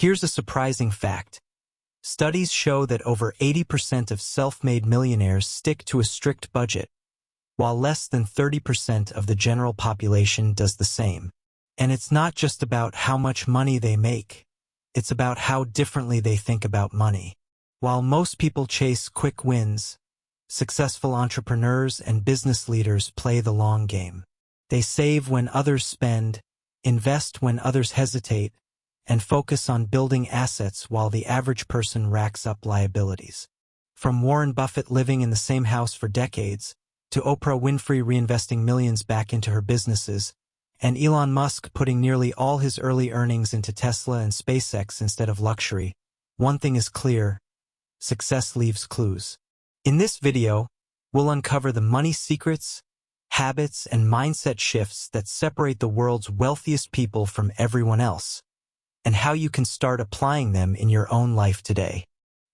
Here's a surprising fact. Studies show that over 80% of self-made millionaires stick to a strict budget, while less than 30% of the general population does the same. And it's not just about how much money they make. It's about how differently they think about money. While most people chase quick wins, successful entrepreneurs and business leaders play the long game. They save when others spend, invest when others hesitate, and focus on building assets while the average person racks up liabilities. From Warren Buffett living in the same house for decades, to Oprah Winfrey reinvesting millions back into her businesses, and Elon Musk putting nearly all his early earnings into Tesla and SpaceX instead of luxury, one thing is clear: success leaves clues. In this video, we'll uncover the money secrets, habits, and mindset shifts that separate the world's wealthiest people from everyone else, and how you can start applying them in your own life today.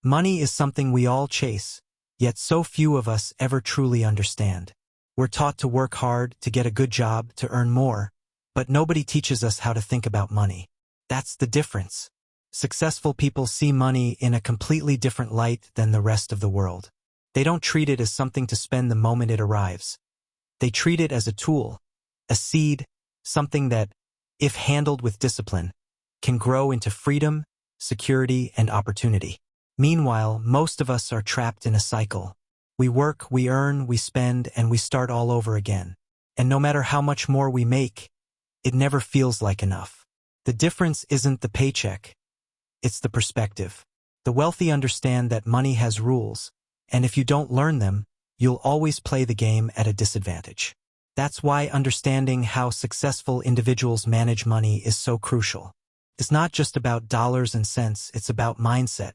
Money is something we all chase, yet so few of us ever truly understand. We're taught to work hard, to get a good job, to earn more, but nobody teaches us how to think about money. That's the difference. Successful people see money in a completely different light than the rest of the world. They don't treat it as something to spend the moment it arrives. They treat it as a tool, a seed, something that, if handled with discipline, can grow into freedom, security, and opportunity. Meanwhile, most of us are trapped in a cycle. We work, we earn, we spend, and we start all over again. And no matter how much more we make, it never feels like enough. The difference isn't the paycheck. It's the perspective. The wealthy understand that money has rules, and if you don't learn them, you'll always play the game at a disadvantage. That's why understanding how successful individuals manage money is so crucial. It's not just about dollars and cents, it's about mindset.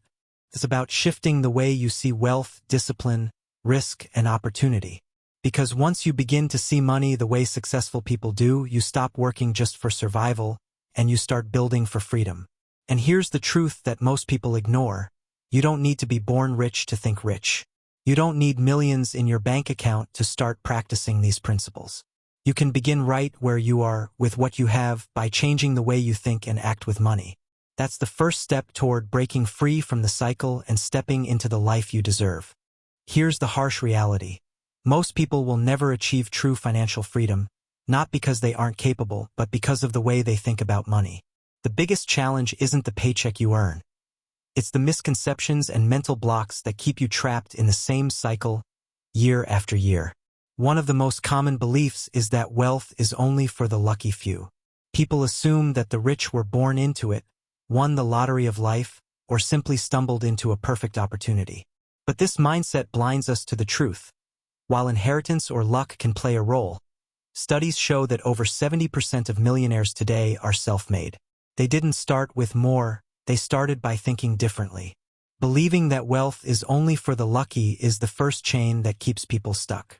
It's about shifting the way you see wealth, discipline, risk, and opportunity. Because once you begin to see money the way successful people do, you stop working just for survival, and you start building for freedom. And here's the truth that most people ignore. You don't need to be born rich to think rich. You don't need millions in your bank account to start practicing these principles. You can begin right where you are, with what you have, by changing the way you think and act with money. That's the first step toward breaking free from the cycle and stepping into the life you deserve. Here's the harsh reality. Most people will never achieve true financial freedom, not because they aren't capable, but because of the way they think about money. The biggest challenge isn't the paycheck you earn. It's the misconceptions and mental blocks that keep you trapped in the same cycle, year after year. One of the most common beliefs is that wealth is only for the lucky few. People assume that the rich were born into it, won the lottery of life, or simply stumbled into a perfect opportunity. But this mindset blinds us to the truth. While inheritance or luck can play a role, studies show that over 70% of millionaires today are self-made. They didn't start with more, they started by thinking differently. Believing that wealth is only for the lucky is the first chain that keeps people stuck.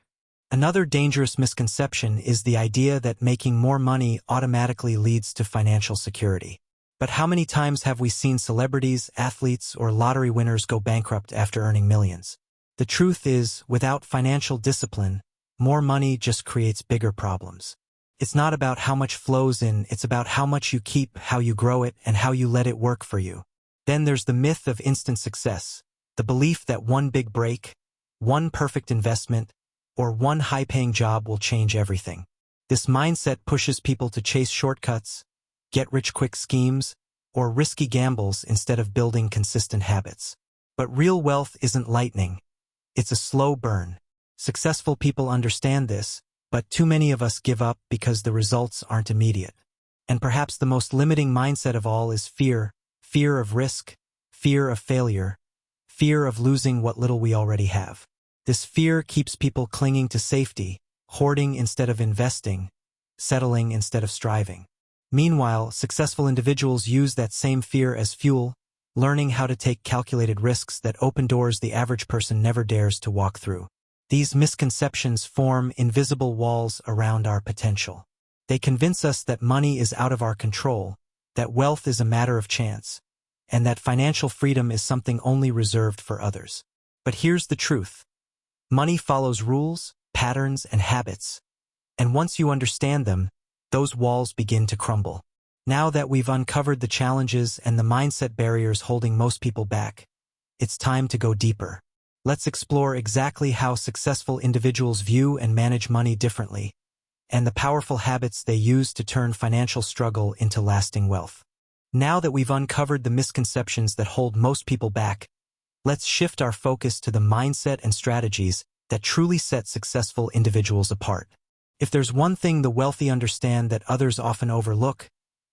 Another dangerous misconception is the idea that making more money automatically leads to financial security. But how many times have we seen celebrities, athletes, or lottery winners go bankrupt after earning millions? The truth is, without financial discipline, more money just creates bigger problems. It's not about how much flows in, it's about how much you keep, how you grow it, and how you let it work for you. Then there's the myth of instant success, the belief that one big break, one perfect investment, or one high-paying job will change everything. This mindset pushes people to chase shortcuts, get-rich-quick schemes, or risky gambles instead of building consistent habits. But real wealth isn't lightning. It's a slow burn. Successful people understand this, but too many of us give up because the results aren't immediate. And perhaps the most limiting mindset of all is fear. Fear of risk, fear of failure, fear of losing what little we already have. This fear keeps people clinging to safety, hoarding instead of investing, settling instead of striving. Meanwhile, successful individuals use that same fear as fuel, learning how to take calculated risks that open doors the average person never dares to walk through. These misconceptions form invisible walls around our potential. They convince us that money is out of our control, that wealth is a matter of chance, and that financial freedom is something only reserved for others. But here's the truth. Money follows rules, patterns, and habits. And once you understand them, those walls begin to crumble. Now that we've uncovered the challenges and the mindset barriers holding most people back, it's time to go deeper. Let's explore exactly how successful individuals view and manage money differently, and the powerful habits they use to turn financial struggle into lasting wealth. Now that we've uncovered the misconceptions that hold most people back, let's shift our focus to the mindset and strategies that truly set successful individuals apart. If there's one thing the wealthy understand that others often overlook,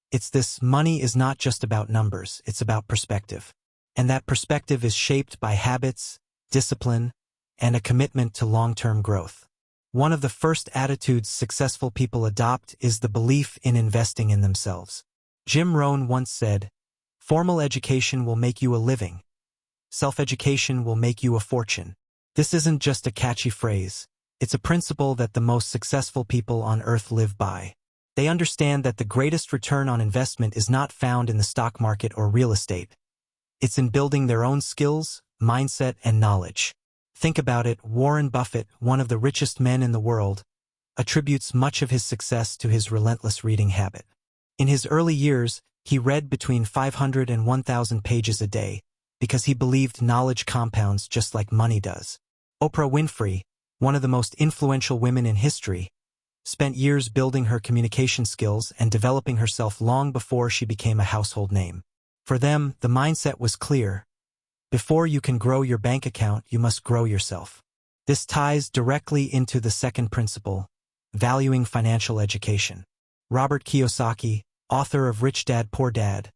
it's this: money is not just about numbers, it's about perspective. And that perspective is shaped by habits, discipline, and a commitment to long-term growth. One of the first attitudes successful people adopt is the belief in investing in themselves. Jim Rohn once said, "Formal education will make you a living. Self-education will make you a fortune." This isn't just a catchy phrase. It's a principle that the most successful people on earth live by. They understand that the greatest return on investment is not found in the stock market or real estate. It's in building their own skills, mindset, and knowledge. Think about it: Warren Buffett, one of the richest men in the world, attributes much of his success to his relentless reading habit. In his early years, he read between 500 and 1,000 pages a day because he believed knowledge compounds just like money does. Oprah Winfrey, one of the most influential women in history, spent years building her communication skills and developing herself long before she became a household name. For them, the mindset was clear: before you can grow your bank account, you must grow yourself. This ties directly into the second principle: valuing financial education. Robert Kiyosaki, author of Rich Dad, Poor Dad,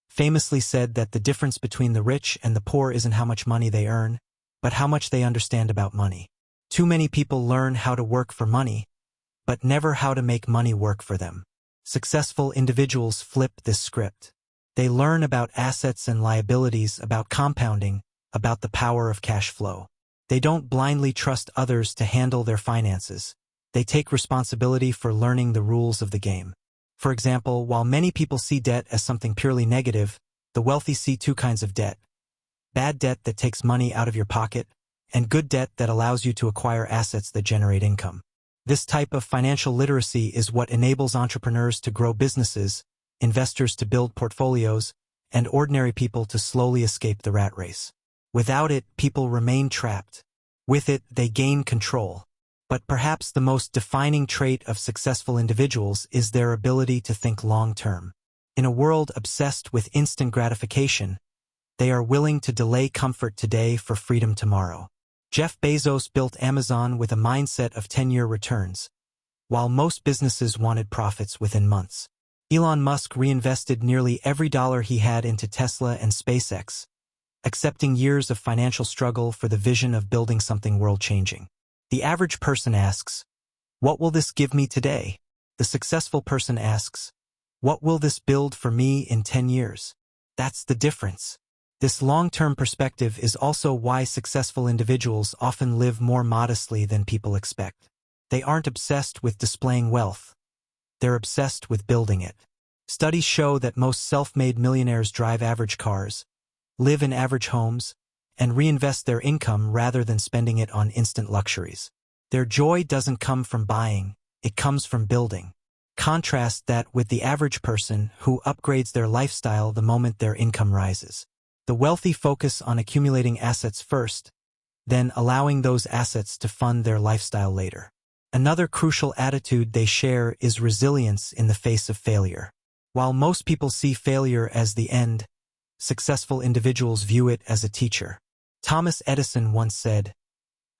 famously said that the difference between the rich and the poor isn't how much money they earn, but how much they understand about money. Too many people learn how to work for money, but never how to make money work for them. Successful individuals flip this script. They learn about assets and liabilities, about compounding, about the power of cash flow. They don't blindly trust others to handle their finances. They take responsibility for learning the rules of the game. For example, while many people see debt as something purely negative, the wealthy see two kinds of debt: bad debt that takes money out of your pocket, and good debt that allows you to acquire assets that generate income. This type of financial literacy is what enables entrepreneurs to grow businesses, investors to build portfolios, and ordinary people to slowly escape the rat race. Without it, people remain trapped. With it, they gain control. But perhaps the most defining trait of successful individuals is their ability to think long-term. In a world obsessed with instant gratification, they are willing to delay comfort today for freedom tomorrow. Jeff Bezos built Amazon with a mindset of 10-year returns, while most businesses wanted profits within months. Elon Musk reinvested nearly every dollar he had into Tesla and SpaceX, accepting years of financial struggle for the vision of building something world-changing. The average person asks, "What will this give me today?" The successful person asks, "What will this build for me in 10 years?" That's the difference. This long-term perspective is also why successful individuals often live more modestly than people expect. They aren't obsessed with displaying wealth. They're obsessed with building it. Studies show that most self-made millionaires drive average cars, live in average homes, and reinvest their income rather than spending it on instant luxuries. Their joy doesn't come from buying, it comes from building. Contrast that with the average person who upgrades their lifestyle the moment their income rises. The wealthy focus on accumulating assets first, then allowing those assets to fund their lifestyle later. Another crucial attitude they share is resilience in the face of failure. While most people see failure as the end, successful individuals view it as a teacher. Thomas Edison once said,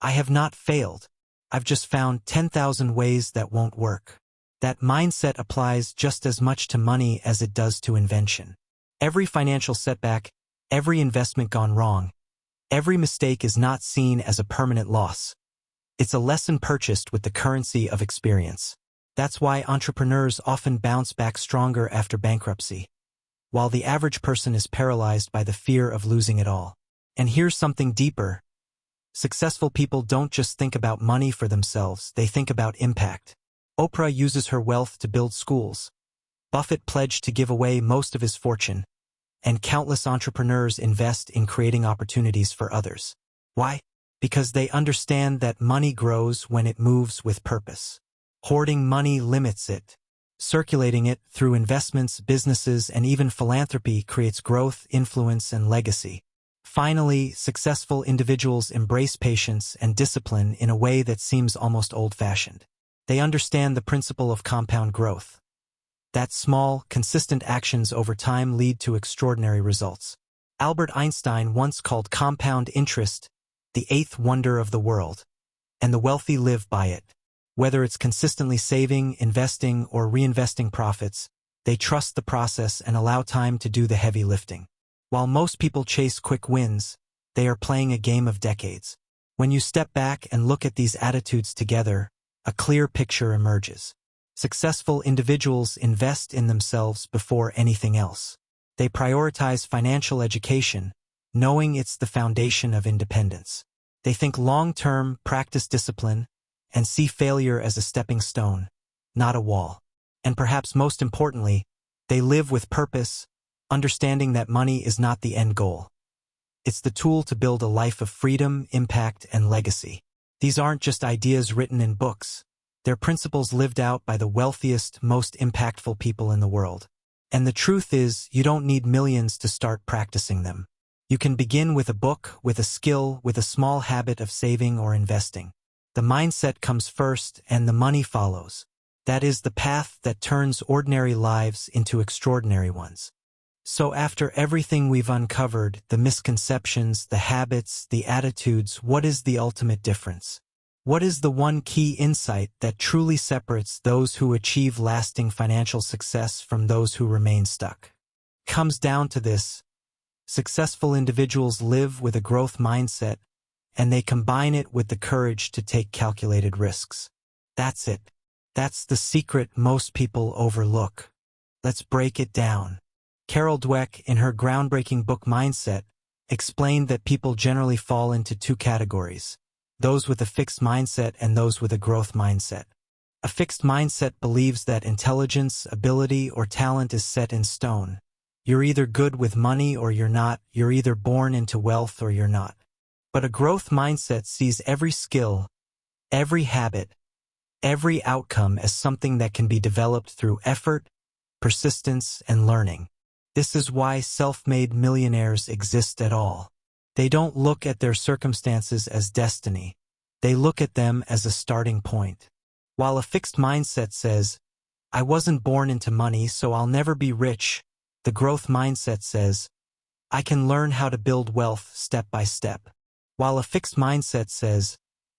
"I have not failed. I've just found 10,000 ways that won't work." That mindset applies just as much to money as it does to invention. Every financial setback, every investment gone wrong, every mistake is not seen as a permanent loss. It's a lesson purchased with the currency of experience. That's why entrepreneurs often bounce back stronger after bankruptcy, while the average person is paralyzed by the fear of losing it all. And here's something deeper. Successful people don't just think about money for themselves, they think about impact. Oprah uses her wealth to build schools. Buffett pledged to give away most of his fortune, and countless entrepreneurs invest in creating opportunities for others. Why? Because they understand that money grows when it moves with purpose. Hoarding money limits it. Circulating it through investments, businesses, and even philanthropy creates growth, influence, and legacy. Finally, successful individuals embrace patience and discipline in a way that seems almost old-fashioned. They understand the principle of compound growth, that small, consistent actions over time lead to extraordinary results. Albert Einstein once called compound interest the eighth wonder of the world, and the wealthy live by it. Whether it's consistently saving, investing, or reinvesting profits, they trust the process and allow time to do the heavy lifting. While most people chase quick wins, they are playing a game of decades. When you step back and look at these attitudes together, a clear picture emerges. Successful individuals invest in themselves before anything else. They prioritize financial education, knowing it's the foundation of independence. They think long-term, practice discipline, and see failure as a stepping stone, not a wall. And perhaps most importantly, they live with purpose, understanding that money is not the end goal. It's the tool to build a life of freedom, impact, and legacy. These aren't just ideas written in books. They're principles lived out by the wealthiest, most impactful people in the world. And the truth is, you don't need millions to start practicing them. You can begin with a book, with a skill, with a small habit of saving or investing. The mindset comes first, and the money follows. That is the path that turns ordinary lives into extraordinary ones. So after everything we've uncovered, the misconceptions, the habits, the attitudes, what is the ultimate difference? What is the one key insight that truly separates those who achieve lasting financial success from those who remain stuck? It comes down to this. Successful individuals live with a growth mindset, and they combine it with the courage to take calculated risks. That's it. That's the secret most people overlook. Let's break it down. Carol Dweck, in her groundbreaking book Mindset, explained that people generally fall into two categories: those with a fixed mindset and those with a growth mindset. A fixed mindset believes that intelligence, ability, or talent is set in stone. You're either good with money or you're not. You're either born into wealth or you're not. But a growth mindset sees every skill, every habit, every outcome as something that can be developed through effort, persistence, and learning. This is why self-made millionaires exist at all. They don't look at their circumstances as destiny. They look at them as a starting point. While a fixed mindset says, I wasn't born into money, so I'll never be rich, the growth mindset says, I can learn how to build wealth step by step. While a fixed mindset says,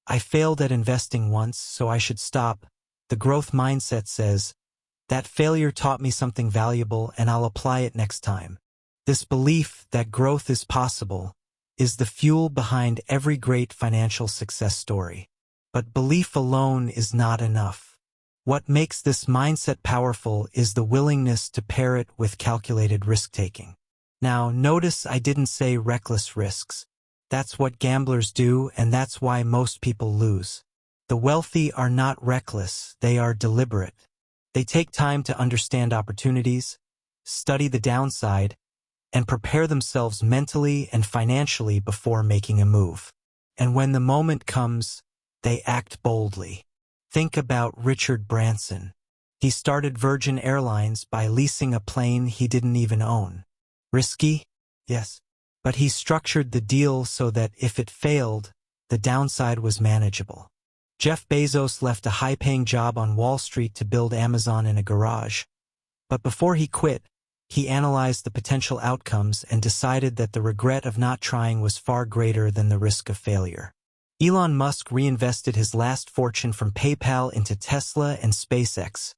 I failed at investing once, so I should stop, the growth mindset says, that failure taught me something valuable and I'll apply it next time. This belief that growth is possible is the fuel behind every great financial success story. But belief alone is not enough. What makes this mindset powerful is the willingness to pair it with calculated risk-taking. Now, notice I didn't say reckless risks. That's what gamblers do, and that's why most people lose. The wealthy are not reckless, they are deliberate. They take time to understand opportunities, study the downside, and prepare themselves mentally and financially before making a move. And when the moment comes, they act boldly. Think about Richard Branson. He started Virgin Airlines by leasing a plane he didn't even own. Risky? Yes. But he structured the deal so that if it failed, the downside was manageable. Jeff Bezos left a high-paying job on Wall Street to build Amazon in a garage. But before he quit, he analyzed the potential outcomes and decided that the regret of not trying was far greater than the risk of failure. Elon Musk reinvested his last fortune from PayPal into Tesla and SpaceX,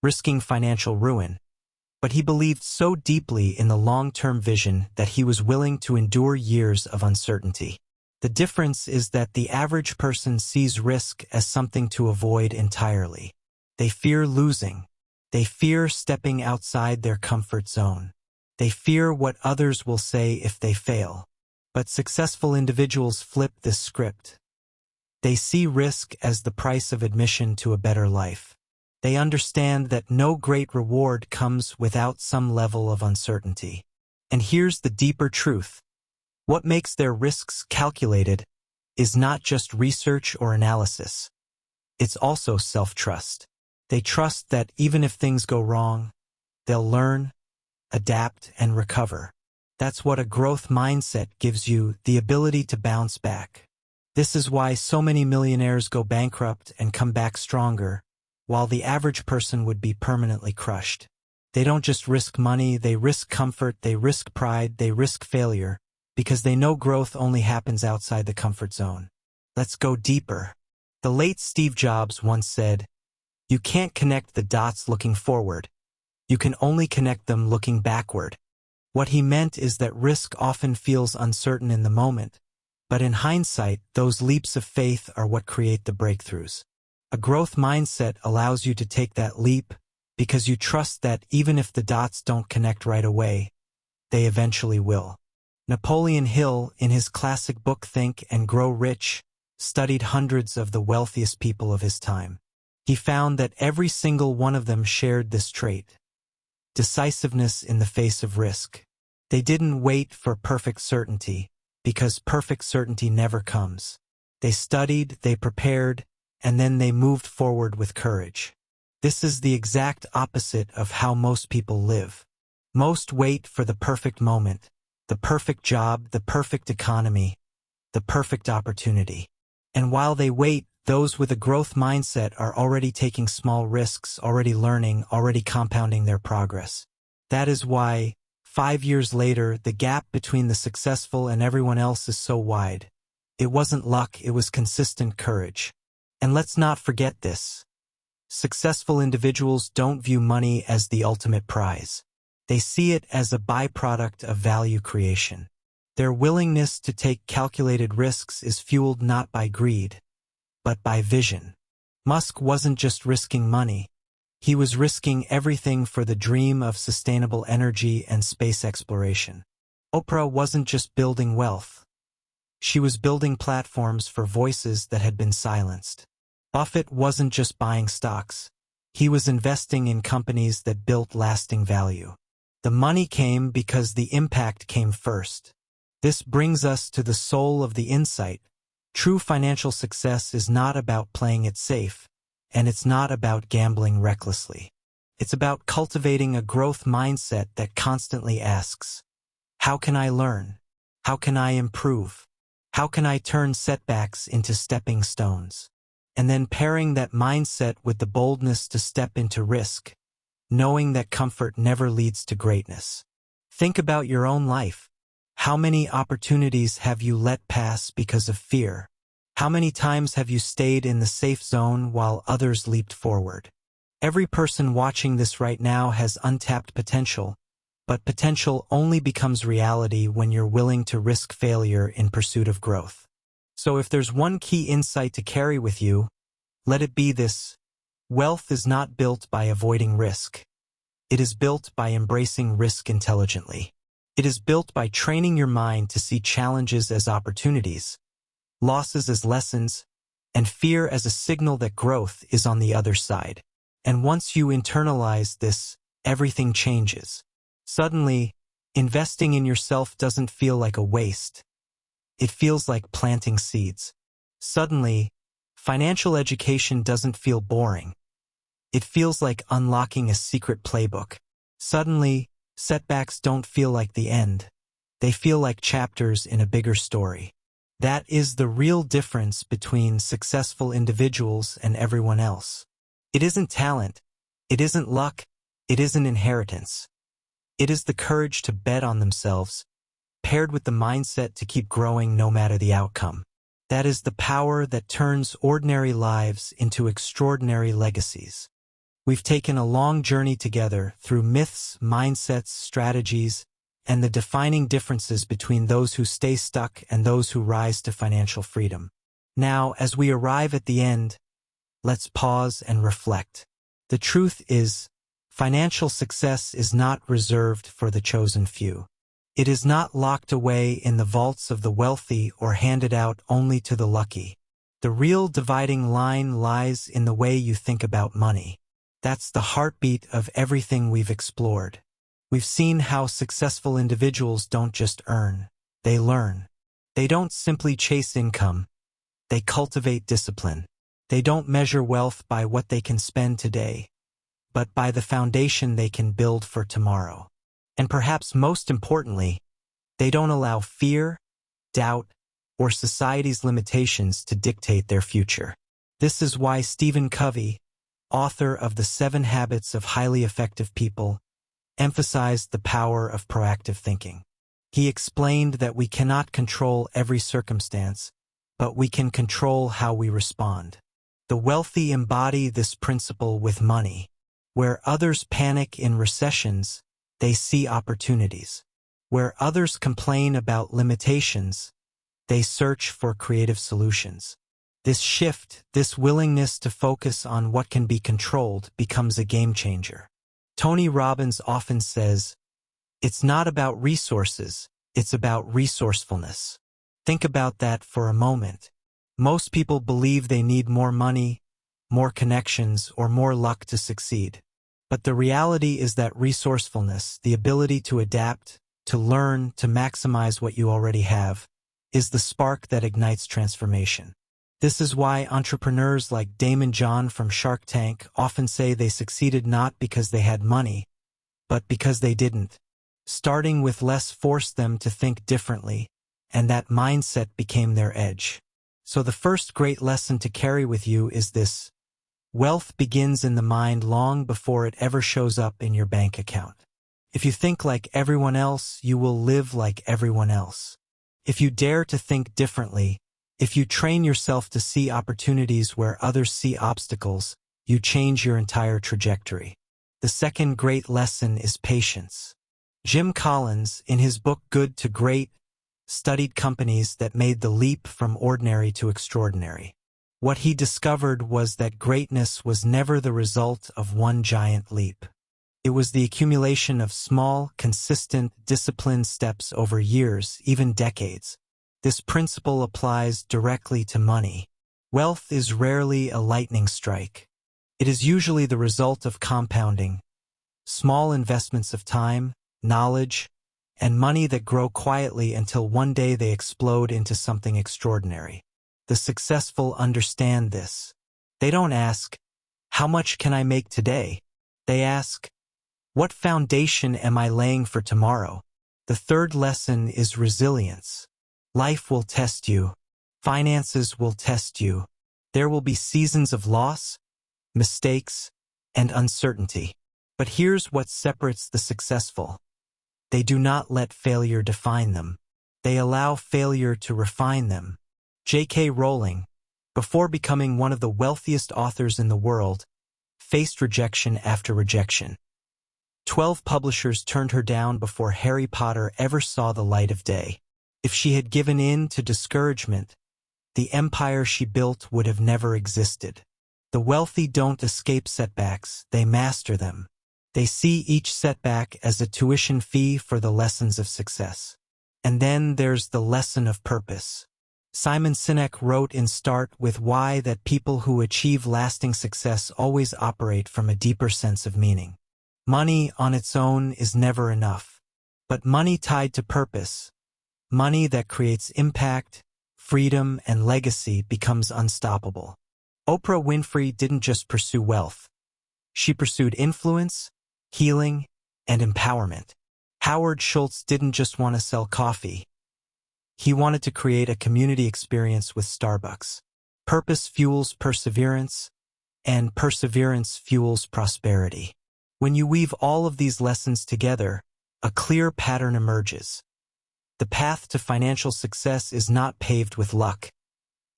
risking financial ruin. But he believed so deeply in the long-term vision that he was willing to endure years of uncertainty. The difference is that the average person sees risk as something to avoid entirely. They fear losing. They fear stepping outside their comfort zone. They fear what others will say if they fail. But successful individuals flip this script. They see risk as the price of admission to a better life. They understand that no great reward comes without some level of uncertainty. And here's the deeper truth. What makes their risks calculated is not just research or analysis. It's also self-trust. They trust that even if things go wrong, they'll learn, adapt, and recover. That's what a growth mindset gives you, the ability to bounce back. This is why so many millionaires go bankrupt and come back stronger, while the average person would be permanently crushed. They don't just risk money, they risk comfort, they risk pride, they risk failure, because they know growth only happens outside the comfort zone. Let's go deeper. The late Steve Jobs once said, "You can't connect the dots looking forward. You can only connect them looking backward." What he meant is that risk often feels uncertain in the moment, but in hindsight, those leaps of faith are what create the breakthroughs. A growth mindset allows you to take that leap because you trust that even if the dots don't connect right away, they eventually will. Napoleon Hill, in his classic book Think and Grow Rich, studied hundreds of the wealthiest people of his time. He found that every single one of them shared this trait: decisiveness in the face of risk. They didn't wait for perfect certainty, because perfect certainty never comes. They studied, they prepared, and then they moved forward with courage. This is the exact opposite of how most people live. Most wait for the perfect moment, the perfect job, the perfect economy, the perfect opportunity. And while they wait, those with a growth mindset are already taking small risks, already learning, already compounding their progress. That is why, 5 years later, the gap between the successful and everyone else is so wide. It wasn't luck, it was consistent courage. And let's not forget this. Successful individuals don't view money as the ultimate prize. They see it as a byproduct of value creation. Their willingness to take calculated risks is fueled not by greed, but by vision. Musk wasn't just risking money. He was risking everything for the dream of sustainable energy and space exploration. Oprah wasn't just building wealth. She was building platforms for voices that had been silenced. Buffett wasn't just buying stocks. He was investing in companies that built lasting value. The money came because the impact came first. This brings us to the soul of the insight. True financial success is not about playing it safe, and it's not about gambling recklessly. It's about cultivating a growth mindset that constantly asks, how can I learn? How can I improve? How can I turn setbacks into stepping stones? And then pairing that mindset with the boldness to step into risk, knowing that comfort never leads to greatness. Think about your own life. How many opportunities have you let pass because of fear? How many times have you stayed in the safe zone while others leaped forward? Every person watching this right now has untapped potential, but potential only becomes reality when you're willing to risk failure in pursuit of growth. So if there's one key insight to carry with you, let it be this: wealth is not built by avoiding risk. It is built by embracing risk intelligently. It is built by training your mind to see challenges as opportunities, losses as lessons, and fear as a signal that growth is on the other side. And once you internalize this, everything changes. Suddenly, investing in yourself doesn't feel like a waste. It feels like planting seeds. Suddenly, financial education doesn't feel boring. It feels like unlocking a secret playbook. Suddenly, setbacks don't feel like the end. They feel like chapters in a bigger story. That is the real difference between successful individuals and everyone else. It isn't talent. It isn't luck. It isn't inheritance. It is the courage to bet on themselves, paired with the mindset to keep growing no matter the outcome. That is the power that turns ordinary lives into extraordinary legacies. We've taken a long journey together through myths, mindsets, strategies, and the defining differences between those who stay stuck and those who rise to financial freedom. Now, as we arrive at the end, let's pause and reflect. The truth is, financial success is not reserved for the chosen few. It is not locked away in the vaults of the wealthy or handed out only to the lucky. The real dividing line lies in the way you think about money. That's the heartbeat of everything we've explored. We've seen how successful individuals don't just earn, they learn. They don't simply chase income, they cultivate discipline. They don't measure wealth by what they can spend today, but by the foundation they can build for tomorrow. And perhaps most importantly, they don't allow fear, doubt, or society's limitations to dictate their future. This is why Stephen Covey, author of The 7 Habits of Highly Effective People, emphasized the power of proactive thinking. He explained that we cannot control every circumstance, but we can control how we respond. The wealthy embody this principle with money. Where others panic in recessions, they see opportunities. Where others complain about limitations, they search for creative solutions. This shift, this willingness to focus on what can be controlled, becomes a game changer. Tony Robbins often says, "It's not about resources, it's about resourcefulness." Think about that for a moment. Most people believe they need more money, more connections, or more luck to succeed. But the reality is that resourcefulness, the ability to adapt, to learn, to maximize what you already have, is the spark that ignites transformation. This is why entrepreneurs like Damon John from Shark Tank often say they succeeded not because they had money, but because they didn't. Starting with less forced them to think differently, and that mindset became their edge. So the first great lesson to carry with you is this: wealth begins in the mind long before it ever shows up in your bank account. If you think like everyone else, you will live like everyone else. If you dare to think differently, if you train yourself to see opportunities where others see obstacles, you change your entire trajectory. The second great lesson is patience. Jim Collins, in his book Good to Great, studied companies that made the leap from ordinary to extraordinary. What he discovered was that greatness was never the result of one giant leap. It was the accumulation of small, consistent, disciplined steps over years, even decades. This principle applies directly to money. Wealth is rarely a lightning strike. It is usually the result of compounding, small investments of time, knowledge, and money that grow quietly until one day they explode into something extraordinary. The successful understand this. They don't ask, "How much can I make today?" They ask, "What foundation am I laying for tomorrow?" The third lesson is resilience. Life will test you. Finances will test you. There will be seasons of loss, mistakes, and uncertainty. But here's what separates the successful. They do not let failure define them. They allow failure to refine them. J.K. Rowling, before becoming one of the wealthiest authors in the world, faced rejection after rejection. 12 publishers turned her down before Harry Potter ever saw the light of day. If she had given in to discouragement, the empire she built would have never existed. The wealthy don't escape setbacks, they master them. They see each setback as a tuition fee for the lessons of success. And then there's the lesson of purpose. Simon Sinek wrote in Start with Why that people who achieve lasting success always operate from a deeper sense of meaning. Money on its own is never enough. But money tied to purpose, money that creates impact, freedom, and legacy becomes unstoppable. Oprah Winfrey didn't just pursue wealth. She pursued influence, healing, and empowerment. Howard Schultz didn't just want to sell coffee. He wanted to create a community experience with Starbucks. Purpose fuels perseverance, and perseverance fuels prosperity. When you weave all of these lessons together, a clear pattern emerges. The path to financial success is not paved with luck.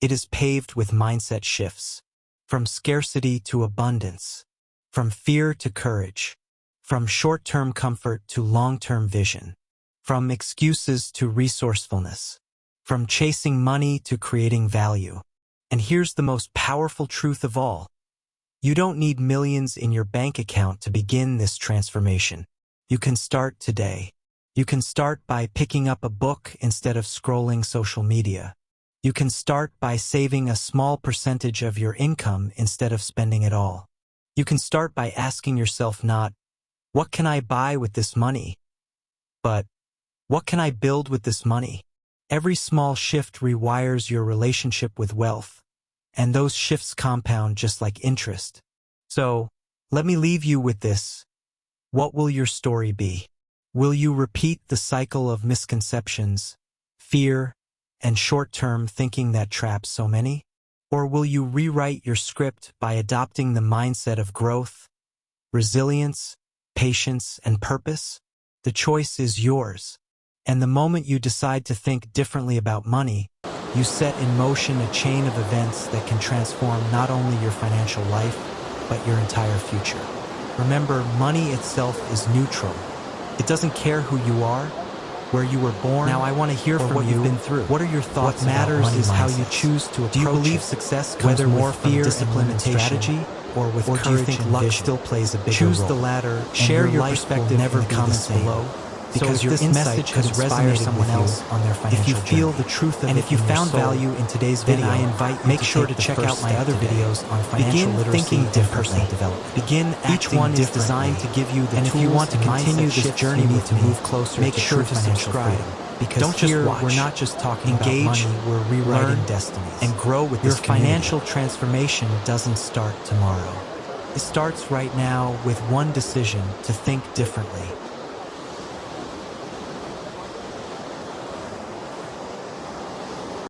It is paved with mindset shifts. From scarcity to abundance. From fear to courage. From short-term comfort to long-term vision. From excuses to resourcefulness. From chasing money to creating value. And here's the most powerful truth of all. You don't need millions in your bank account to begin this transformation. You can start today. You can start by picking up a book instead of scrolling social media. You can start by saving a small percentage of your income instead of spending it all. You can start by asking yourself not, "What can I buy with this money?" but, "What can I build with this money?" Every small shift rewires your relationship with wealth, and those shifts compound just like interest. So, let me leave you with this. What will your story be? Will you repeat the cycle of misconceptions, fear, and short-term thinking that traps so many? Or will you rewrite your script by adopting the mindset of growth, resilience, patience, and purpose? The choice is yours. And the moment you decide to think differently about money, you set in motion a chain of events that can transform not only your financial life, but your entire future. Remember, money itself is neutral. It doesn't care who you are, where you were born. Now I want to hear from what you. you've been through. What are your thoughts? What matters about is money how mindsets? you choose to approach Do you believe it, success comes whether more with from fear discipline and strategy, or with or do you courage think and luck vision? still plays a bigger Choose role? the latter, and Share your life perspective will never in the be the comments same. below. Because So if this this message message could could inspire inspire someone someone else else on their if financial you feel journey, the truth of and it if you in your found soul, value in today's then video, I invite you make to sure take to the check first out my step other today. videos on financial Begin literacy thinking and differently. personal development. Begin Each acting one is differently. designed to give you the And tools if you want to and continue mindset this shifts journey you need with to me, move closer make to sure true to financial subscribe. freedom. Because Don't just here watch. we're not just talking Engage, about money, we're rewriting learn, destinies. and grow with Your this community. financial transformation doesn't start tomorrow. It starts right now with one decision to think differently.